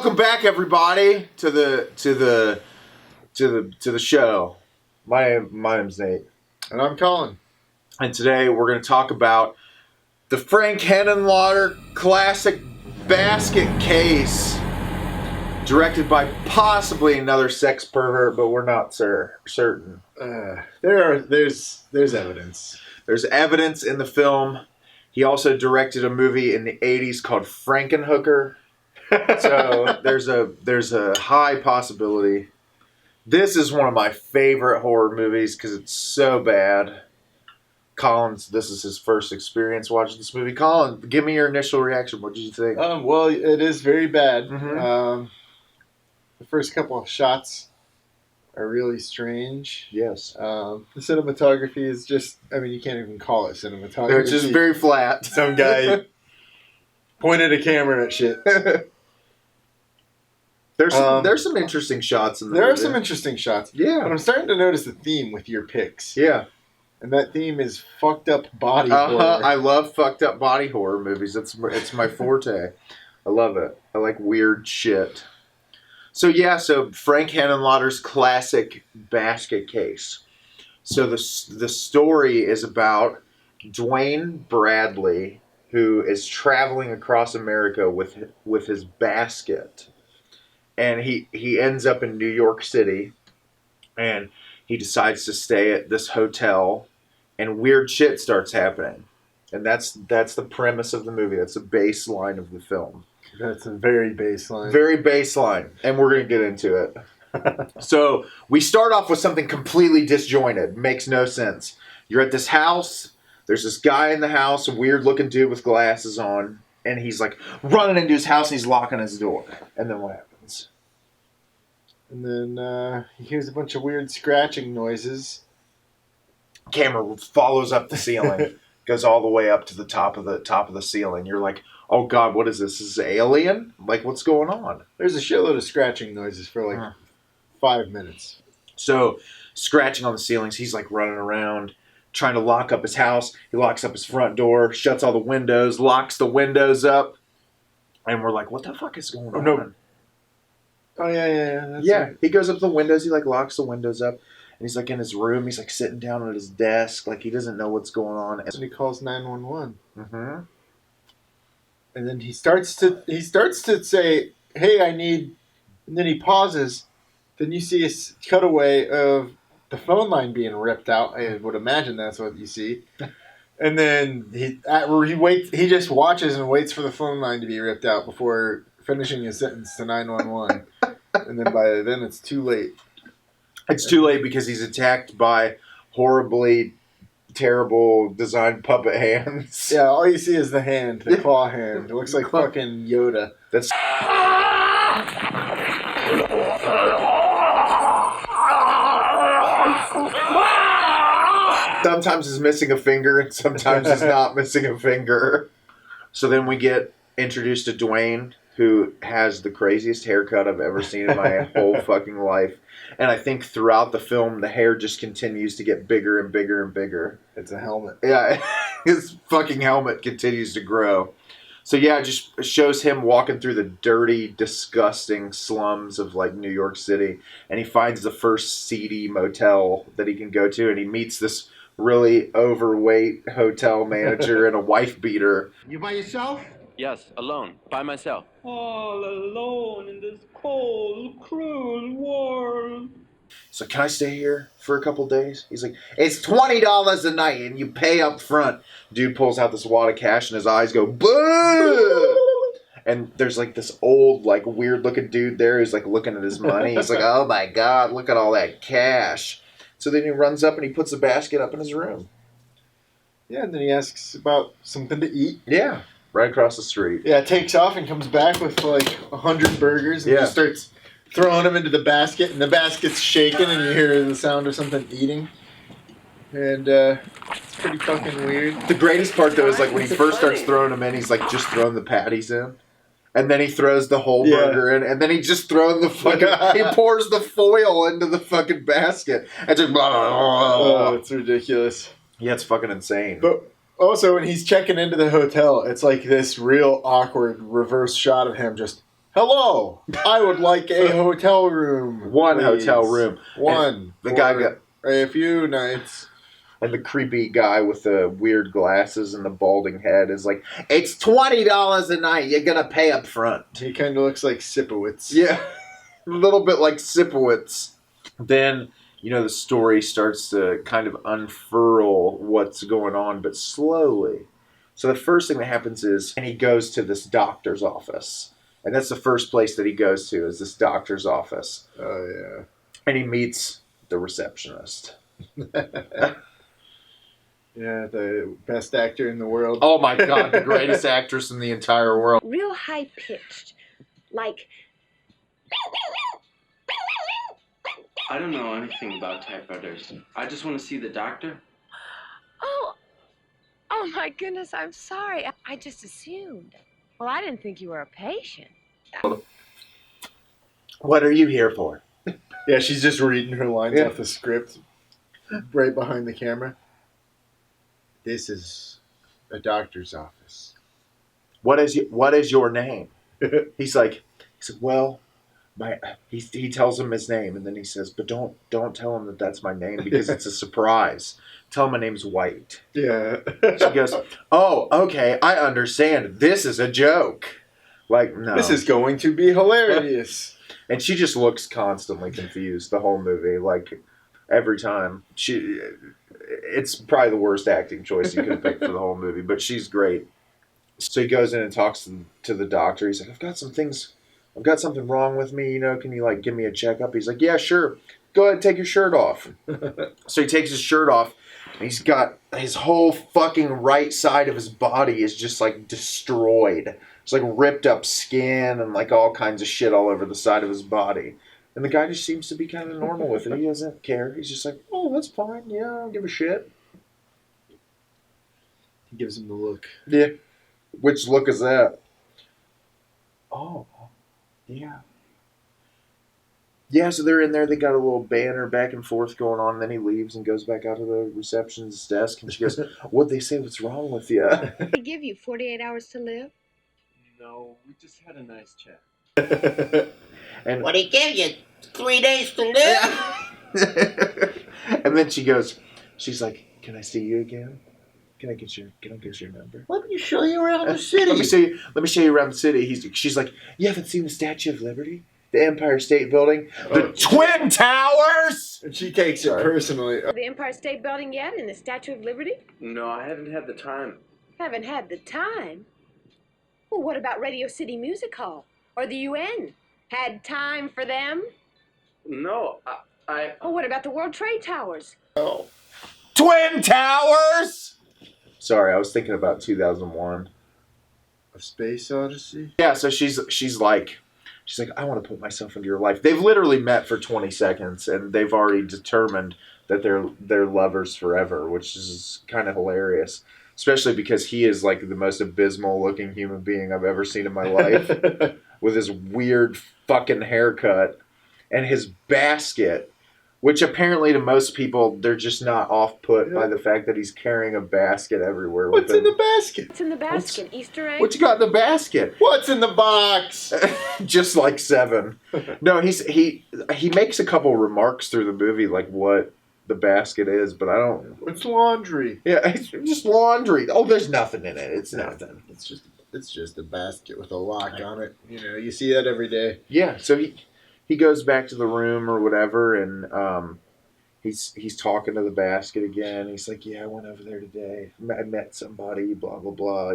welcome back, everybody, to the show. My name's Nate, and I'm Collin. And today we're going to talk about the Frank Henenlotter classic basket case, directed by possibly another sex pervert, but we're not certain. There's evidence. There's evidence in the film. He also directed a movie in the 80s called Frankenhooker. So there's a high possibility. This is one of my favorite horror movies because it's so bad. This is his first experience watching this movie. Collin, give me your initial reaction. What did you think? Well, it is very bad. Mm-hmm. The first couple of shots are really strange. Yes. The cinematography is just, you can't even call it cinematography. It's just very flat. Some guy pointed a camera at shit. There's some interesting shots in there. There are some interesting shots. Yeah. But I'm starting to notice a theme with your picks. Yeah. And that theme is fucked up body horror. I love fucked up body horror movies. It's my forte. I love it. I like weird shit. So Frank Henenlotter's classic basket case. So the story is about Duane Bradley, who is traveling across America with his basket. And he ends up in New York City, and he decides to stay at this hotel, and weird shit starts happening. And that's the premise of the movie. That's the baseline of the film. That's a very baseline. Very baseline. And we're going to get into it. So we start off with something completely disjointed. Makes no sense. You're at this house. There's this guy in the house, a weird-looking dude with glasses on, and he's like running into his house, and he's locking his door. And then what happens? And then he hears a bunch of weird scratching noises. Camera follows up the ceiling, goes all the way up to the top of the ceiling. You're like, oh god, what is this? This is Alien? Like, what's going on? There's a shitload of scratching noises for like 5 minutes. So, scratching on the ceilings, he's like running around, trying to lock up his house. He locks up his front door, shuts all the windows, locks the windows up. And we're like, what the fuck is going on? No. Oh, yeah. That's right. He goes up to the windows. He, locks the windows up. And he's, in his room. He's, sitting down at his desk. He doesn't know what's going on. And he calls 911. Mm-hmm. And then he starts to say, hey, I need... And then he pauses. Then you see a cutaway of the phone line being ripped out. I would imagine that's what you see. And then he just watches and waits for the phone line to be ripped out before finishing his sentence to 911. And then by then it's too late. It's too late because he's attacked by horribly terrible designed puppet hands. Yeah, all you see is the hand, the claw hand. It looks like fucking Yoda. That's... Sometimes he's missing a finger and sometimes he's not missing a finger. So then we get introduced to Duane, who has the craziest haircut I've ever seen in my whole fucking life. And I think throughout the film, the hair just continues to get bigger and bigger and bigger. It's a helmet. Yeah, his fucking helmet continues to grow. So it just shows him walking through the dirty, disgusting slums of New York City. And he finds the first seedy motel that he can go to. And he meets this really overweight hotel manager and a wife beater. You by yourself? Yes, alone, by myself. All alone in this cold, cruel world. So can I stay here for a couple days? He's like, it's $20 a night and you pay up front. Dude pulls out this wad of cash and his eyes go, boo! And there's this old, weird looking dude there who's looking at his money. He's like, oh my god, look at all that cash. So then he runs up and he puts the basket up in his room. Yeah, and then he asks about something to eat. Yeah. Right across the street. Yeah, takes off and comes back with 100 burgers and just starts throwing them into the basket, and the basket's shaking and you hear the sound of something eating. And it's pretty fucking weird. The greatest part though is when he first starts throwing them in, he's just throwing the patties in. And then he throws the whole burger in, and then he just throws the fucking... he pours the foil into the fucking basket. And just... blah, blah, blah, blah. Oh, it's ridiculous. Yeah, it's fucking insane. But also, when he's checking into the hotel, it's this real awkward reverse shot of him just Hello, I would like a hotel room. One please. hotel room. One. The guy got a few nights. And the creepy guy with the weird glasses and the balding head is like, it's $20 a night. You're gonna pay up front. He kind of looks like Sipowicz. Yeah, a little bit like Sipowicz. Then, the story starts to kind of unfurl what's going on, but slowly. So the first thing that happens is, and he goes to this doctor's office. And that's the first place that he goes to, is this doctor's office. Oh, yeah. And he meets the receptionist. Yeah, the best actor in the world. Oh my God, the greatest actress in the entire world. Real high-pitched, like... I don't know anything about typewriters. I just want to see the doctor. Oh my goodness, I'm sorry. I just assumed. Well, I didn't think you were a patient. What are you here for? Yeah, she's just reading her lines Yeah. off the script right behind the camera. This is a doctor's office. What is your name? He's like, well, he tells him his name, and then he says, but don't tell him that that's my name because it's a surprise. Tell him my name's White. Yeah. She goes, oh, okay, I understand. This is a joke. Like, no. This is going to be hilarious. And she just looks constantly confused the whole movie. Like, every time. It's probably the worst acting choice you could have picked for the whole movie, but she's great. So he goes in and talks to the doctor. He's like, I've got something wrong with me, can you, give me a checkup? He's like, yeah, sure. Go ahead and take your shirt off. So he takes his shirt off, and he's got his whole fucking right side of his body is just, destroyed. It's, ripped up skin and, all kinds of shit all over the side of his body. And the guy just seems to be kind of normal with it. He doesn't care. He's just like, oh, that's fine. Yeah, I don't give a shit. He gives him the look. Yeah. Which look is that? Oh, yeah. Yeah, so they're in there. They got a little banner back and forth going on. And then he leaves and goes back out to the receptionist's desk. And she goes, what'd they say? What's wrong with you? They give you 48 hours to live? No, we just had a nice chat. And What he give you? 3 days to live? and then she's like, can I see you again? Can I get your number? Let me show you around the city. Let me show you around the city. She's like, you haven't seen the Statue of Liberty? The Empire State Building? The Twin Towers? And she takes it personally. The Empire State Building yet? And the Statue of Liberty? No, I haven't had the time. Haven't had the time. Well, what about Radio City Music Hall? Or the UN? Had time for them? No, I... Oh, what about the World Trade Towers? Twin Towers? Sorry, I was thinking about 2001. A Space Odyssey? Yeah, so she's like, I want to put myself into your life. They've literally met for 20 seconds, and they've already determined that they're lovers forever, which is kind of hilarious. Especially because he is the most abysmal looking human being I've ever seen in my life. With his weird fucking haircut and his basket, which apparently to most people, they're just not off-put by the fact that he's carrying a basket everywhere with What's him. in the basket? What's in the basket? Easter egg? What you got in the basket? What's in the box? Just like 7. No, he makes a couple remarks through the movie, what the basket is, but I don't... It's laundry. Yeah, it's just laundry. Oh, there's nothing in it. It's nothing. It's just a basket with a lock on it. You see that every day. Yeah, so he goes back to the room or whatever, and he's talking to the basket again. He's like, yeah, I went over there today. I met somebody, blah, blah, blah,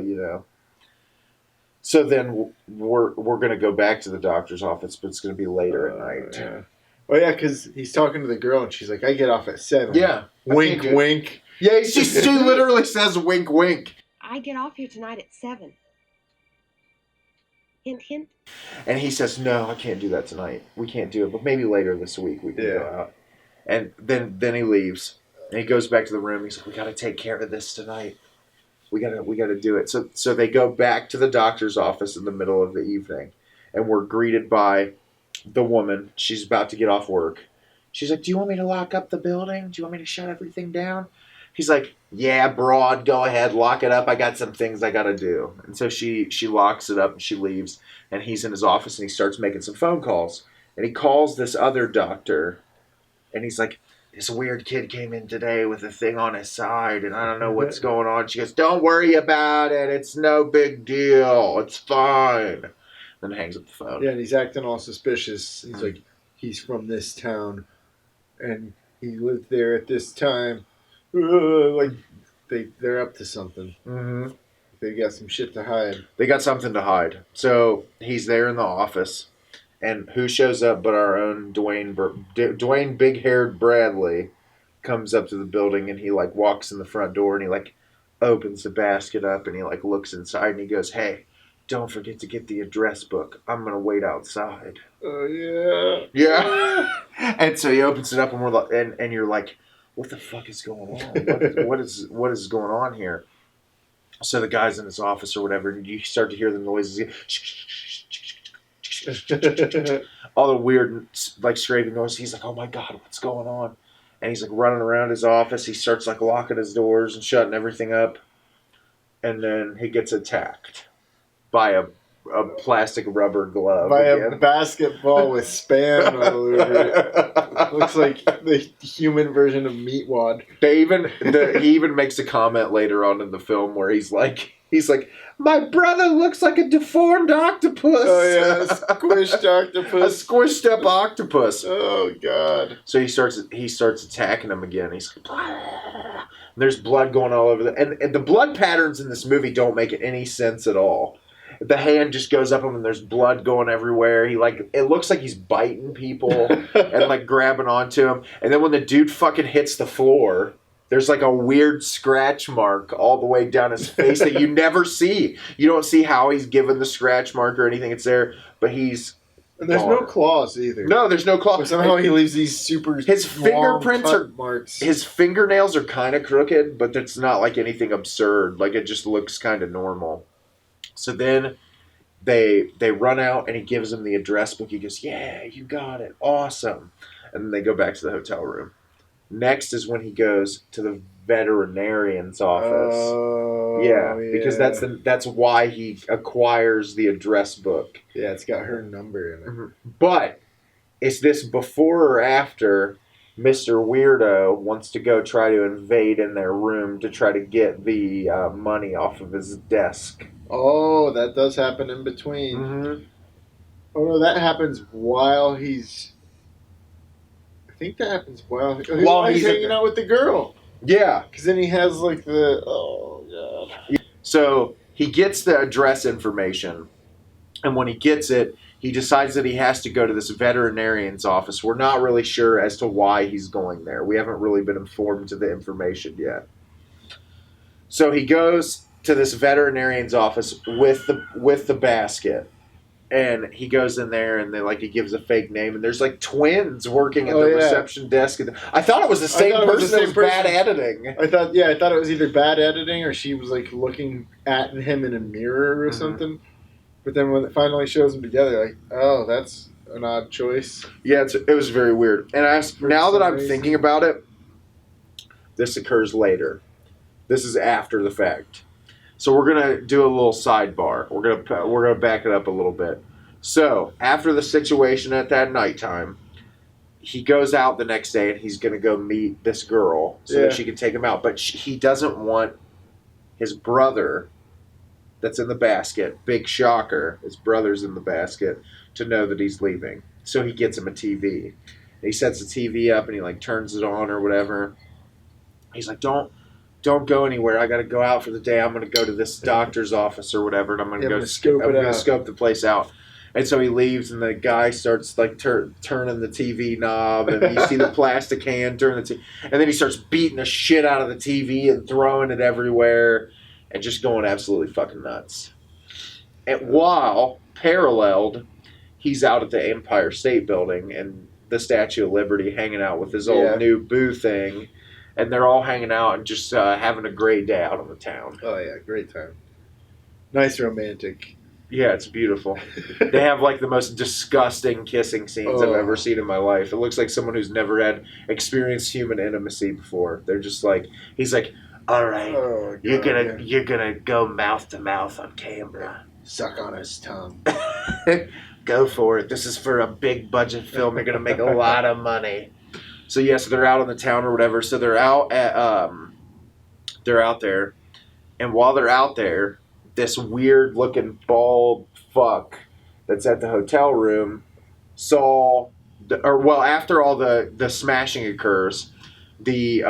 So then we're going to go back to the doctor's office, but it's going to be later at night. Yeah. Well, yeah, because he's talking to the girl, and she's like, I get off at 7. Yeah. Wink, wink. Yeah, she literally says wink, wink. I get off here tonight at 7. Hint, hint. And he says, no, I can't do that tonight. We can't do it, but maybe later this week we can go out. And then he leaves. And he goes back to the room. He's like, we got to take care of this tonight. We got to do it. So they go back to the doctor's office in the middle of the evening. And we're greeted by the woman. She's about to get off work. She's like, do you want me to lock up the building? Do you want me to shut everything down? He's like, yeah, broad, go ahead, lock it up. I got some things I got to do. And so she locks it up and she leaves. And he's in his office and he starts making some phone calls. And he calls this other doctor. And he's like, this weird kid came in today with a thing on his side. And I don't know what's going on. She goes, don't worry about it. It's no big deal. It's fine. Then hangs up the phone. Yeah, and he's acting all suspicious. He's like, he's from this town. And he lived there at this time. Like, they're up to something. Mm-hmm. They got some shit to hide. They got something to hide. So he's there in the office. And who shows up but our own Duane big-haired Bradley comes up to the building and he like walks in the front door and he like opens the basket up and he like looks inside and he goes, hey, don't forget to get the address book. I'm going to wait outside. Oh, yeah. Yeah. And so he opens it up and we're like, and you're like, what the fuck is going on? What is going on here? So the guy's in his office or whatever and you start to hear the noises. All the weird like scraping noises. He's like, oh my God, what's going on? And he's like running around his office. He starts like locking his doors and shutting everything up. And then he gets attacked by a plastic rubber glove. By a basketball with Spam all over it. Looks like the human version of Meatwad. He even makes a comment later on in the film where he's like, my brother looks like a deformed octopus. Oh yeah, a squished octopus. A squished up octopus. Oh God. So he starts attacking him again. He's like, and there's blood going all over and the blood patterns in this movie don't make any sense at all. The hand just goes up him and there's blood going everywhere. It looks like he's biting people and like grabbing onto him. And then when the dude fucking hits the floor, there's like a weird scratch mark all the way down his face that you never see. You don't see how he's given the scratch mark or anything. It's there, but he's and there's no claws either. No, there's no claws. But somehow he leaves these super his fingerprints are marks. His fingernails are kind of crooked, but it's not like anything absurd. Like it just looks kind of normal. So then they run out and he gives them the address book. He goes, yeah, you got it. Awesome. And then they go back to the hotel room. Next is when he goes to the veterinarian's office. Oh, yeah, because that's why he acquires the address book. Yeah, it's got her number in it. Mm-hmm. But is this before or after Mr. Weirdo wants to go try to invade in their room to try to get the money off of his desk? Oh, that does happen in between. Mm-hmm. Oh no, that happens while he's... I think that happens while he's hanging out with the girl. Yeah. Because then he has like the... Oh, God. So he gets the address information. And when he gets it, he decides that he has to go to this veterinarian's office. We're not really sure as to why he's going there. We haven't really been informed of the information yet. So he goes to this veterinarian's office with the basket. And he goes in there and he gives a fake name and there's like twins working at the reception desk. I thought it was the same person. It was bad editing. I thought it was either bad editing or she was like looking at him in a mirror or something. But then when it finally shows them together, like, oh, that's an odd choice. Yeah, it was very weird. And now that I'm thinking about it, this occurs later. This is after the fact. So we're gonna do a little sidebar. We're gonna back it up a little bit. So after the situation at that nighttime, he goes out the next day and he's gonna go meet this girl so that she can take him out. But he doesn't want his brother, that's in the basket, big shocker. His brother's in the basket to know that he's leaving. So he gets him a TV. And he sets the TV up and he like turns it on or whatever. He's like, Don't go anywhere. I got to go out for the day. I'm going to go to this doctor's office or whatever, and I'm going to scope the place out. And so he leaves, and the guy starts like turning the TV knob, and you see the plastic hand turn the TV, and then he starts beating the shit out of the TV and throwing it everywhere, and just going absolutely fucking nuts. And while paralleled, he's out at the Empire State Building and the Statue of Liberty, hanging out with his old new boo thing. And they're all hanging out and just having a great day out on the town. Oh, yeah. Great time. Nice romantic Yeah, it's beautiful. They have like the most disgusting kissing scenes I've ever seen in my life. It looks like someone who's never had experienced human intimacy before. They're just like, he's like, all right, you're gonna go mouth to mouth on camera. Suck on his tongue. Go for it. This is for a big budget film. You're gonna make a lot of money. So yes, they're out on the town or whatever. So they're out there, and while they're out there, this weird looking bald fuck that's at the hotel room after all the smashing occurs, the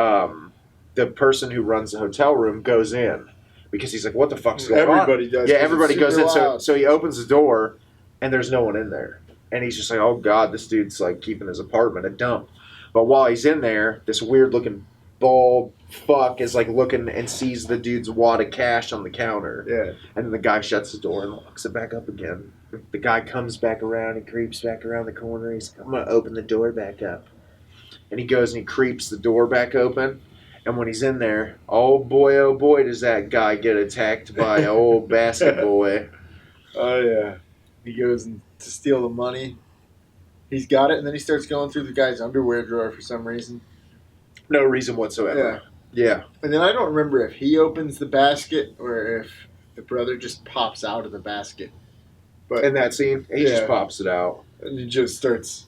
person who runs the hotel room goes in because he's like, what the fuck's going on? Everybody does. Yeah, everybody goes in. Loud. So he opens the door and there's no one in there. And he's just like, oh God, this dude's like keeping his apartment a dump. But while he's in there, this weird looking bald fuck is like looking and sees the dude's wad of cash on the counter. Yeah. And then the guy shuts the door and locks it back up again. The guy comes back around, he creeps back around the corner. He's like, I'm going to open the door back up. And he goes and he creeps the door back open. And when he's in there, oh boy, does that guy get attacked by an old basket boy. Oh, yeah. He goes to steal the money. He's got it, and then he starts going through the guy's underwear drawer for some reason. No reason whatsoever. Yeah. And then I don't remember if he opens the basket or if the brother just pops out of the basket. But in that scene, he just pops it out. And he just starts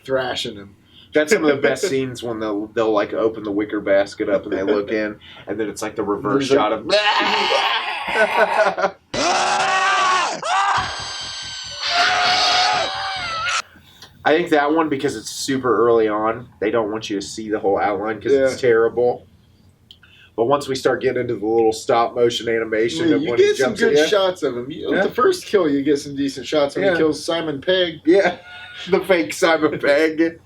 thrashing him. That's some of the best scenes when they'll like open the wicker basket up and they look in, and then it's like the reverse shot of. I think that one, because it's super early on, they don't want you to see the whole outline because it's terrible. But once we start getting into the little stop motion animation, you get some good shots of him. The first kill, you get some decent shots when he kills Simon Pegg. Yeah, the fake Simon Pegg.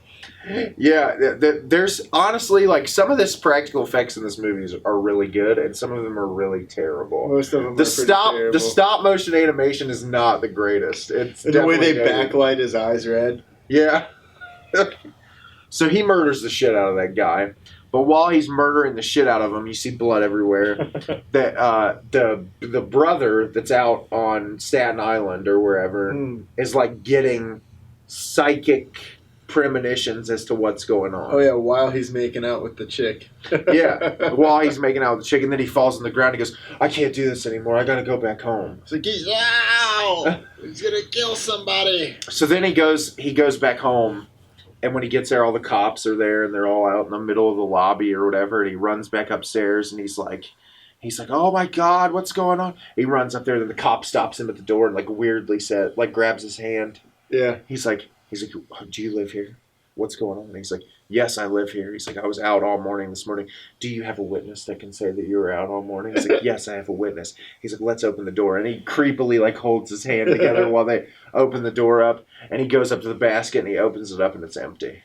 Yeah, there's honestly like some of this practical effects in this movie are really good, and some of them are really terrible. Most of them are terrible. The stop motion animation is not the greatest. It's the way they backlight his eyes red. Yeah. So he murders the shit out of that guy. But while he's murdering the shit out of him, you see blood everywhere. The brother that's out on Staten Island or wherever is like getting psychic premonitions as to what's going on. Oh yeah, while he's making out with the chick. Yeah, while he's making out with the chick, and then he falls on the ground and goes, I can't do this anymore. I gotta go back home. It's like, he's gonna kill somebody. So then he goes back home. And when he gets there, all the cops are there, and they're all out in the middle of the lobby or whatever. And he runs back upstairs, and he's like, "Oh my God, what's going on?" He runs up there, and the cop stops him at the door and like weirdly grabs his hand. Yeah. He's like, "Do you live here? What's going on?" And he's like, "Yes, I live here." He's like, "I was out all morning this morning. Do you have a witness that can say that you were out all morning?" He's like, "Yes, I have a witness." He's like, "Let's open the door." And he creepily like holds his hand together while they open the door up. And he goes up to the basket and he opens it up and it's empty.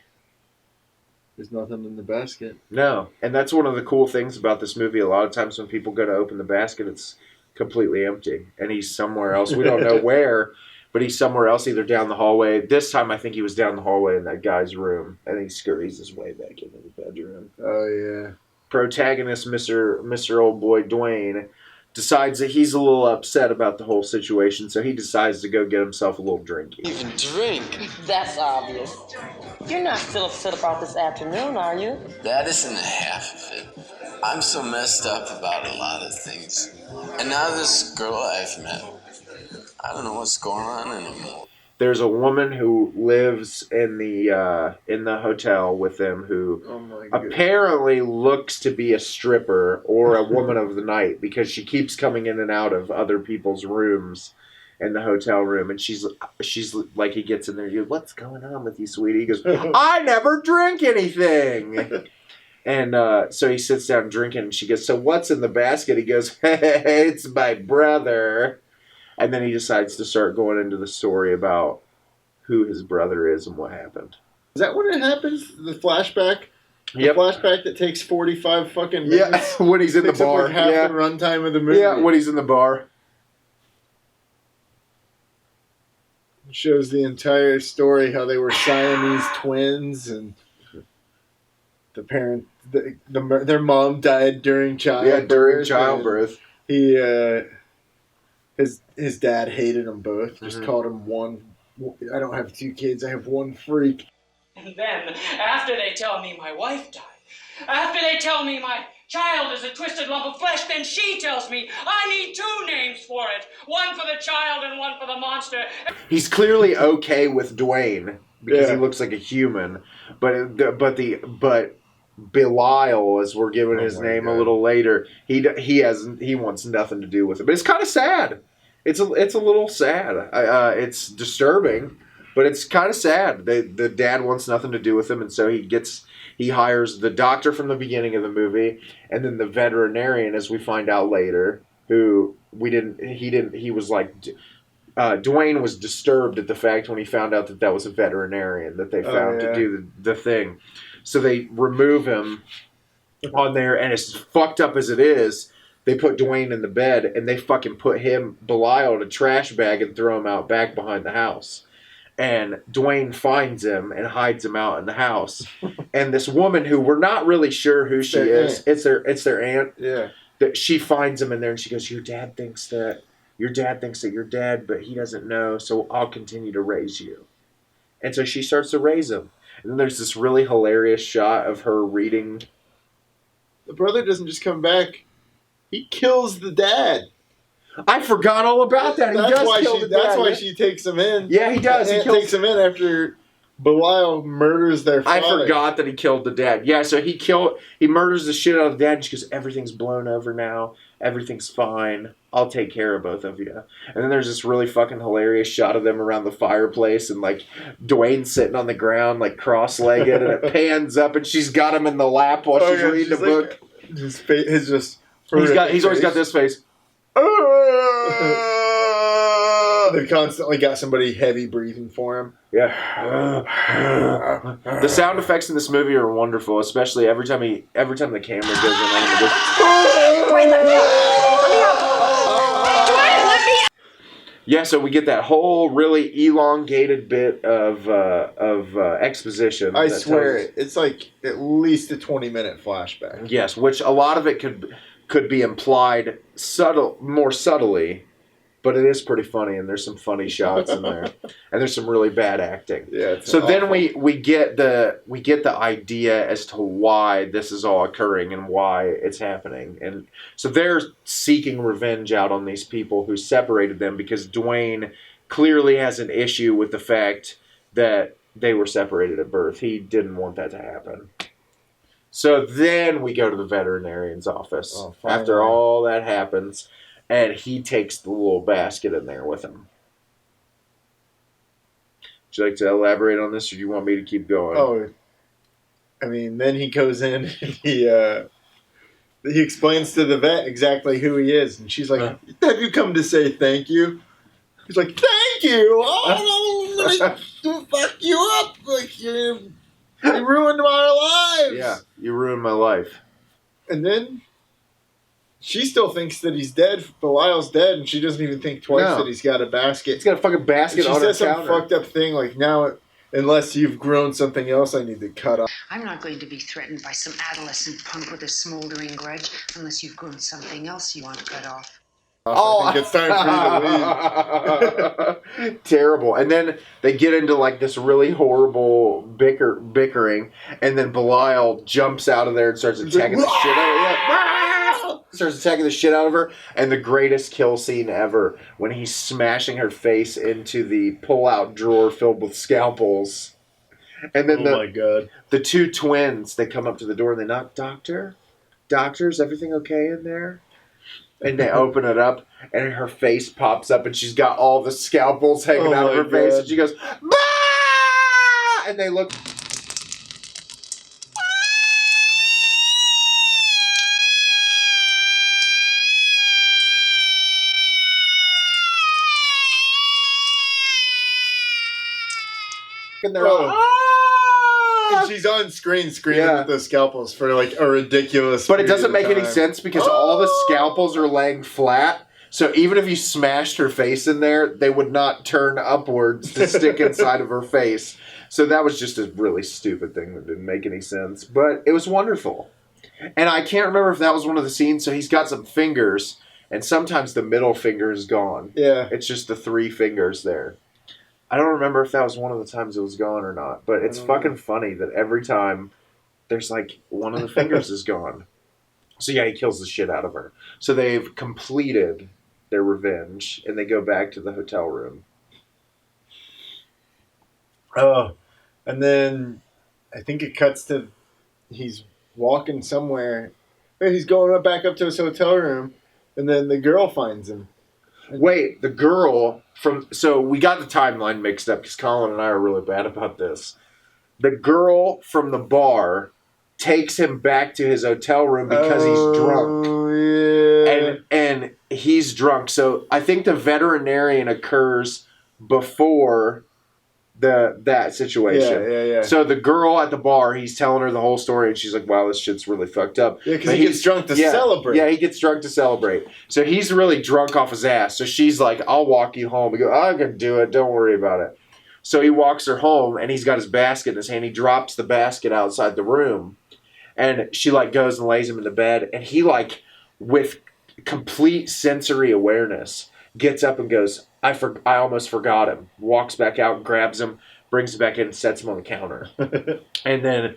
There's nothing in the basket. No. And that's one of the cool things about this movie. A lot of times when people go to open the basket, it's completely empty. And he's somewhere else. We don't know where. But he's somewhere else, either down the hallway. This time, I think he was down the hallway in that guy's room. And he scurries his way back into the bedroom. Oh, yeah. Protagonist, Mr. Old Boy Duane, decides that he's a little upset about the whole situation. So he decides to go get himself a little drinky. Even drink? That's obvious. You're not still upset about this afternoon, are you? That isn't half of it. I'm so messed up about a lot of things. And now this girl I've met, I don't know what's going on anymore. There's a woman who lives in the hotel with them who apparently looks to be a stripper or a woman of the night because she keeps coming in and out of other people's rooms in the hotel room. And she's like, he gets in there, you go, "What's going on with you, sweetie?" He goes, "I never drink anything." And so he sits down drinking, and she goes, "So what's in the basket?" He goes, "Hey, it's my brother." And then he decides to start going into the story about who his brother is and what happened. Is that when it happens? The flashback? Yep. The flashback that takes 45 fucking minutes? Yeah, when he's in the bar. Up like half the runtime of the movie. Yeah, when he's in the bar. It shows the entire story, how they were Siamese twins, and the parent, their mom died during childbirth. Yeah, during childbirth. his dad hated them both. Just called him one. I don't have 2 kids. I have one freak. And then, after they tell me my wife died, after they tell me my child is a twisted lump of flesh, then she tells me I need 2 names for it. One for the child and one for the monster. He's clearly okay with Duane because he looks like a human, but Belial, as we're given his name a little later, he wants nothing to do with it. But it's kind of sad. It's a little sad. It's disturbing, but it's kind of sad. The dad wants nothing to do with him, and so he hires the doctor from the beginning of the movie, and then the veterinarian, as we find out later, who he was like, Duane was disturbed at the fact when he found out that was a veterinarian that they found to do the thing. So they remove him on there, and as fucked up as it is, they put Duane in the bed, and they fucking put Belial in a trash bag and throw him out back behind the house. And Duane finds him and hides him out in the house. And this woman, who we're not really sure who she is, it's their aunt. Yeah. That she finds him in there, and she goes, Your dad thinks that you're dead, but he doesn't know, so I'll continue to raise you. And so she starts to raise him. And then there's this really hilarious shot of her reading. The brother doesn't just come back. He kills the dad. I forgot all about that. That's why she takes him in. Yeah, he does. He takes him in after Belial murders their father. I forgot that he killed the dad. Yeah, so he murders the shit out of the dad, and she goes, everything's blown over now. Everything's fine. I'll take care of both of you. And then there's this really fucking hilarious shot of them around the fireplace, and like Duane's sitting on the ground like cross-legged, and it pans up, and she's got him in the lap while she's reading a book. His face is just... He's always got this face. They've constantly got somebody heavy breathing for him. Yeah. The sound effects in this movie are wonderful, especially every time the camera goes in on him. Yeah, so we get that whole really elongated bit of exposition. I swear it's like at least a 20-minute flashback. Yes, which a lot of it could be implied more subtly, but it is pretty funny, and there's some funny shots in there, and there's some really bad acting. Yeah. So then we get the idea as to why this is all occurring and why it's happening, and so they're seeking revenge out on these people who separated them, because Duane clearly has an issue with the fact that they were separated at birth. He didn't want that to happen. So then we go to the veterinarian's office after all that happens, and he takes the little basket in there with him. Would you like to elaborate on this, or do you want me to keep going? Oh, I mean, then he goes in and he explains to the vet exactly who he is, and she's like, "Have you come to say thank you?" He's like, "Thank you! Oh, let me fuck you up! Like you ruined my lives!" Yeah, you ruined my life. And then she still thinks that he's dead. Belial's dead, and she doesn't even think twice that he's got a basket. He's got a fucking basket on her counter. She says some fucked up thing like, now, unless you've grown something else, I need to cut off. I'm not going to be threatened by some adolescent punk with a smoldering grudge unless you've grown something else you want to cut off. I think it's time for you to leave. Terrible. And then they get into like this really horrible bickering, and then Belial jumps out of there and starts attacking the shit out of her. Starts attacking the shit out of her, and the greatest kill scene ever when he's smashing her face into the pull-out drawer filled with scalpels. And then the two twins, they come up to the door and they knock, Doctor, is everything okay in there? And they open it up, and her face pops up, and she's got all the scalpels hanging out of her face, and she goes, bah! And they look. And they're and she's on screen screaming with the scalpels for like a ridiculous. But it doesn't make any sense because all the scalpels are laying flat. So even if you smashed her face in there, they would not turn upwards to stick inside of her face. So that was just a really stupid thing that didn't make any sense. But it was wonderful. And I can't remember if that was one of the scenes. So he's got some fingers, and sometimes the middle finger is gone. Yeah. It's just the 3 fingers there. I don't remember if that was one of the times it was gone or not, but it's fucking funny that every time there's like one of the fingers is gone. So yeah, he kills the shit out of her. So they've completed their revenge, and they go back to the hotel room. Oh, and then I think it cuts to he's walking somewhere. He's going back up to his hotel room, and then the girl finds him. Wait, the girl from... So we got the timeline mixed up because Collin and I are really bad about this. The girl from the bar takes him back to his hotel room because he's drunk. Yeah. And he's drunk. So I think the veterinarian occurs before that situation. Yeah. So the girl at the bar, he's telling her the whole story, and she's like, wow, this shit's really fucked up. Yeah, because he gets drunk to celebrate. Yeah, he gets drunk to celebrate. So he's really drunk off his ass. So she's like, I'll walk you home. We go, I can do it. Don't worry about it. So he walks her home, and he's got his basket in his hand. He drops the basket outside the room. And she, like, goes and lays him in the bed. And he, like, with complete sensory awareness, gets up and goes, I almost forgot him. Walks back out, grabs him, brings him back in, and sets him on the counter. And then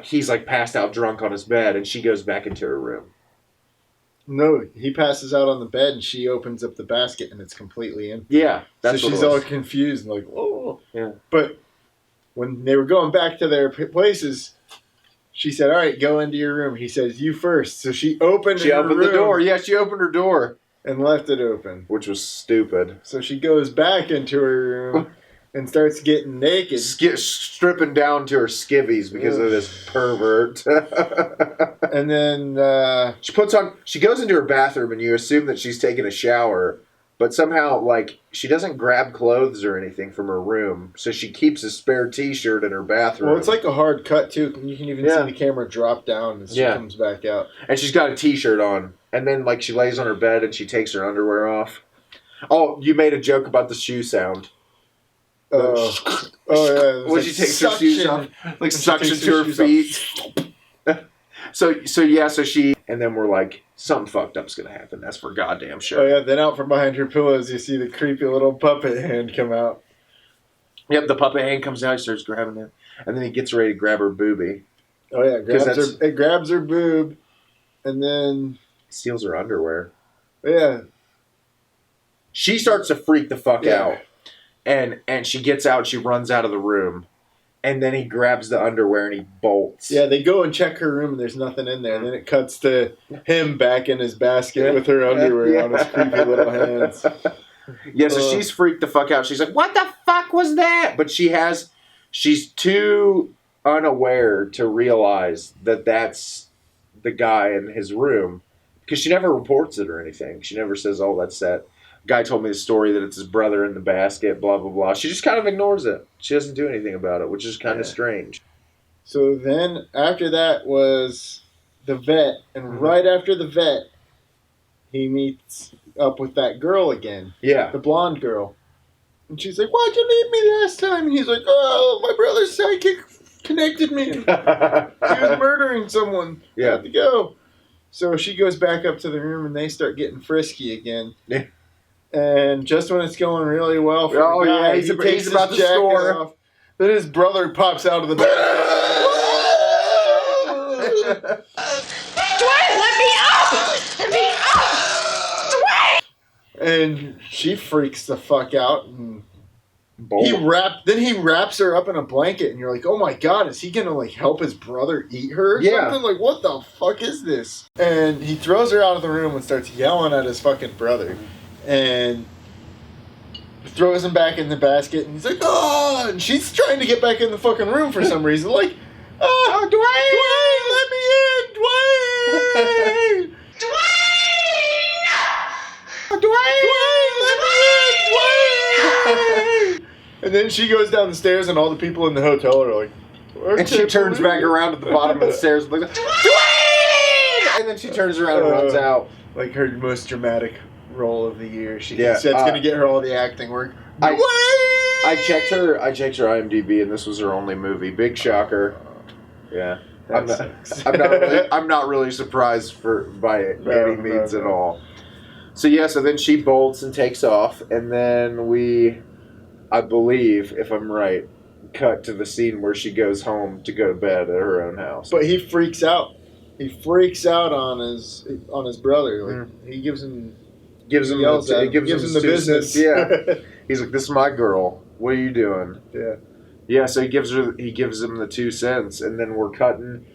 he's, like, passed out drunk on his bed, and she goes back into her room. No, he passes out on the bed, and she opens up the basket, and it's completely empty. Yeah, that's so what she's it was. all confused and like, oh. Yeah. But when they were going back to their places, she said, all right, go into your room. He says, you first. So she opened the door. Yeah, she opened her door. And left it open. Which was stupid. So she goes back into her room and starts getting naked. Stripping down to her skivvies because of this pervert. And then she goes into her bathroom, and you assume that she's taking a shower, but somehow, like, she doesn't grab clothes or anything from her room, so she keeps a spare t-shirt in her bathroom. Well, it's like a hard cut, too. You can even see the camera drop down as she comes back out. And she's got a t-shirt on. And then, like, she lays on her bed and she takes her underwear off. Oh, you made a joke about the shoe sound. Oh, yeah. When she takes her shoes off. Like, suction to her feet. So she... And then we're like, something fucked up's gonna happen. That's for goddamn sure. Oh, yeah. Then out from behind her pillows, you see the creepy little puppet hand come out. Yep, the puppet hand comes out. He starts grabbing it. And then he gets ready to grab her boobie. Oh, yeah. It grabs her boob. And then... steals her underwear. Yeah. She starts to freak the fuck out. And she gets out, she runs out of the room. And then he grabs the underwear and he bolts. Yeah, they go and check her room and there's nothing in there. And then it cuts to him back in his basket with her underwear on his creepy little hands. Yeah, so she's freaked the fuck out. She's like, what the fuck was that? But she's too unaware to realize that that's the guy in his room. Because she never reports it or anything. She never says, oh, that's that. Guy told me the story that it's his brother in the basket, blah, blah, blah. She just kind of ignores it. She doesn't do anything about it, which is kind of strange. So then after that was the vet. And right after the vet, he meets up with that girl again. Yeah. The blonde girl. And she's like, why'd you leave me last time? And he's like, oh, my brother's sidekick connected me. She was murdering someone. Yeah. I had to go. So she goes back up to the room and they start getting frisky again. Yeah. And just when it's going really well for the guy, he's takes about his to jacket score. off. Then his brother pops out of the bed. Duane, let me out! Let me out! Duane! And she freaks the fuck out. And he wraps her up in a blanket, and you're like, oh my god, is he gonna like help his brother eat her or something? Like, what the fuck is this? And he throws her out of the room and starts yelling at his fucking brother. And throws him back in the basket, and he's like, oh! And she's trying to get back in the fucking room for some reason. Like, oh, Duane! Let me in! Duane! Duane! Duane! Let me in! Duane! And then she goes down the stairs, and all the people in the hotel are like, and she turns back around at the bottom of the stairs and like, Duane! And then she turns around and runs out. Like her most dramatic role of the year. She said it's going to get her all the acting work. I checked her IMDb, and this was her only movie. Big shocker. Yeah. I'm not really surprised by any means at all. So then she bolts and takes off, and then we, I believe, if I'm right, cut to the scene where she goes home to go to bed at her own house. But he freaks out. He freaks out on his brother. Like he gives him the business. Yeah. He's like, "This is my girl. What are you doing?" Yeah. Yeah. So he gives him the 2 cents, and then we're cutting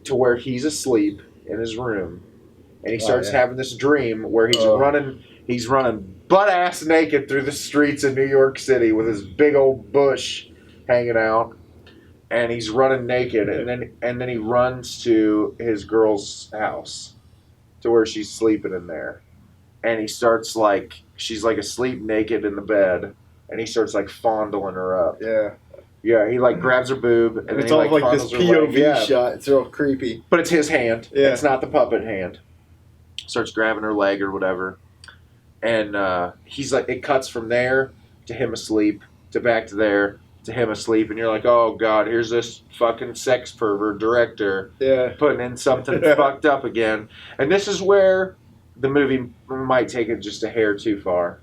to where he's asleep in his room, and he starts having this dream where he's running butt ass naked through the streets of New York City with his big old bush hanging out. And he's running naked, and then he runs to his girl's house, to where she's sleeping in there, and he starts she's asleep naked in the bed, and he starts fondling her up. Yeah. He grabs her boob, and then it's all fondles this POV shot. It's real creepy. But it's his hand. Yeah. It's not the puppet hand. Starts grabbing her leg or whatever, and he's it cuts from there to him asleep to back to there. To him asleep, and you're like, oh god, here's this fucking sex pervert director putting in something fucked up again. And this is where the movie might take it just a hair too far.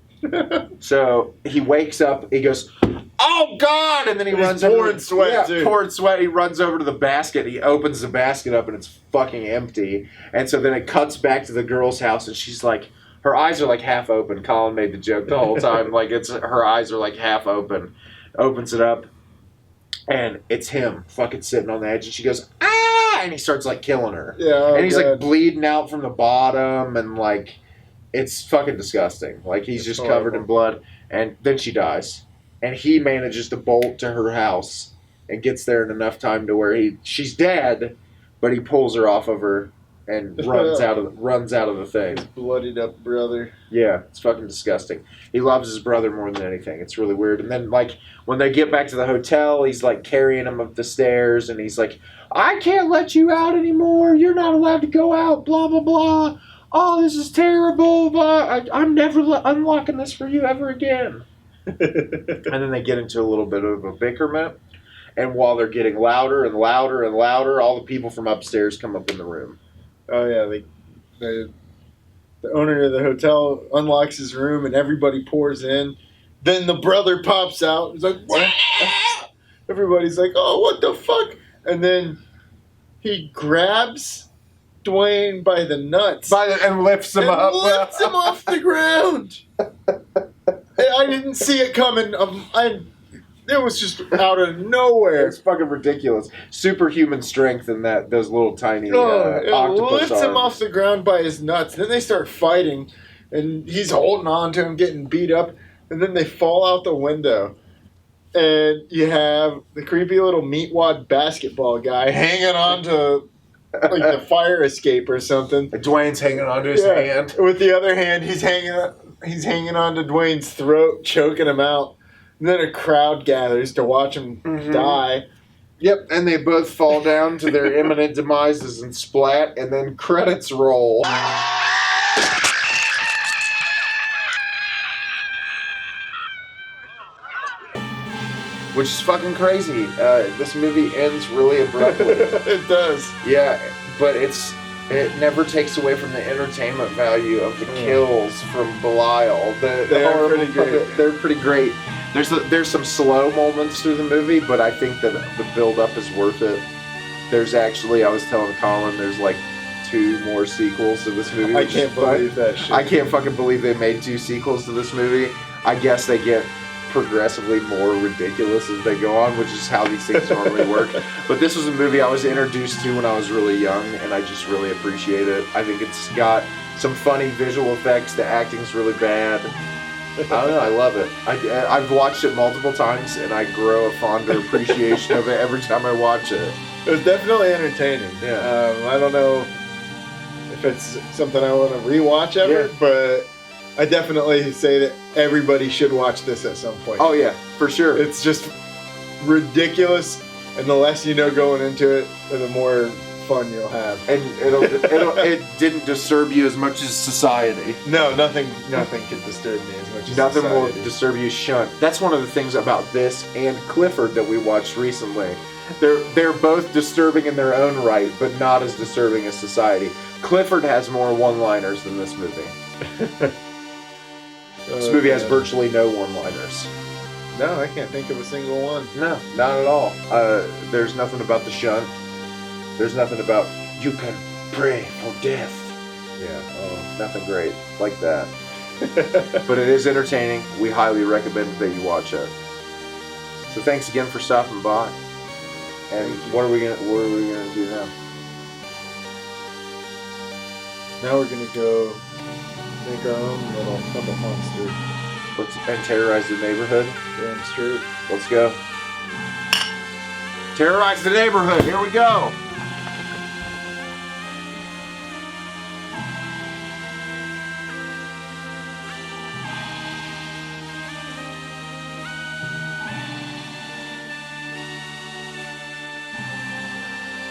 So he wakes up, he goes, oh god, and then he runs over pouring sweat too. Pouring sweat. He runs over to the basket, he opens the basket up, and it's fucking empty. And so then it cuts back to the girl's house, and she's like, her eyes are half open. Colin made the joke the whole time, her eyes are half open. Opens it up, and it's him fucking sitting on the edge, and she goes, ah, and he starts killing her. Yeah, and he's bleeding out from the bottom, and it's fucking disgusting. He's just covered in blood, and then she dies, and he manages to bolt to her house and gets there in enough time to where she's dead, but he pulls her off of her and runs out of the thing. His bloodied up brother. Yeah, it's fucking disgusting. He loves his brother more than anything. It's really weird. And then when they get back to the hotel, he's carrying him up the stairs, and he's like, I can't let you out anymore. You're not allowed to go out. Blah blah blah. Oh, this is terrible. Blah. I'm never unlocking this for you ever again. And then they get into a little bit of a bickerment. And while they're getting louder and louder and louder, all the people from upstairs come up in the room. Oh yeah, the owner of the hotel unlocks his room and everybody pours in. Then the brother pops out. He's like, what? Everybody's like, oh, what the fuck? And then he grabs Duane by the nuts and lifts him up. Lifts him off the ground. I didn't see it coming. It was just out of nowhere. It's fucking ridiculous. Superhuman strength in those little tiny octopus lifts arms. him off the ground by his nuts. Then they start fighting, and he's holding on to him, getting beat up, and then they fall out the window. And you have the creepy little meatwad basketball guy hanging on to the fire escape or something. Duane's hanging onto his hand. With the other hand, he's hanging onto Duane's throat, choking him out. And then a crowd gathers to watch him die. Yep, and they both fall down to their imminent demises and splat, and then credits roll. Which is fucking crazy. This movie ends really abruptly. It does. Yeah, but it never takes away from the entertainment value of the kills from Belial. They're pretty great. They're pretty great. There's some slow moments through the movie, but I think that the build-up is worth it. There's actually, I was telling Colin, there's 2 more sequels to this movie. I can't believe that shit. I can't fucking believe they made 2 sequels to this movie. I guess they get progressively more ridiculous as they go on, which is how these things normally work. But this was a movie I was introduced to when I was really young, and I just really appreciate it. I think it's got some funny visual effects. The acting's really bad. I don't know, I love it. I've watched it multiple times, and I grow a fonder appreciation of it every time I watch it. It was definitely entertaining. Yeah. I don't know if it's something I want to rewatch ever, but I definitely say that everybody should watch this at some point. Oh yeah, for sure. It's just ridiculous, and the less you know going into it, the more fun you'll have. And it didn't disturb you as much as society. No, nothing can disturb me as much as nothing society. will disturb you. Shunt. That's one of the things about this and Clifford that we watched recently. They're both disturbing in their own right, but not as disturbing as society. Clifford has more one-liners than this movie. This movie has virtually no one-liners. No, I can't think of a single one. No, not at all. There's nothing about the shunt. There's nothing about you can pray for death. Yeah. Nothing great like that. But it is entertaining. We highly recommend that you watch it. So thanks again for stopping by. And what are we gonna do now? Now we're gonna go make our own little puppet monster. And terrorize the neighborhood. Damn straight. Let's go. Terrorize the neighborhood. Here we go.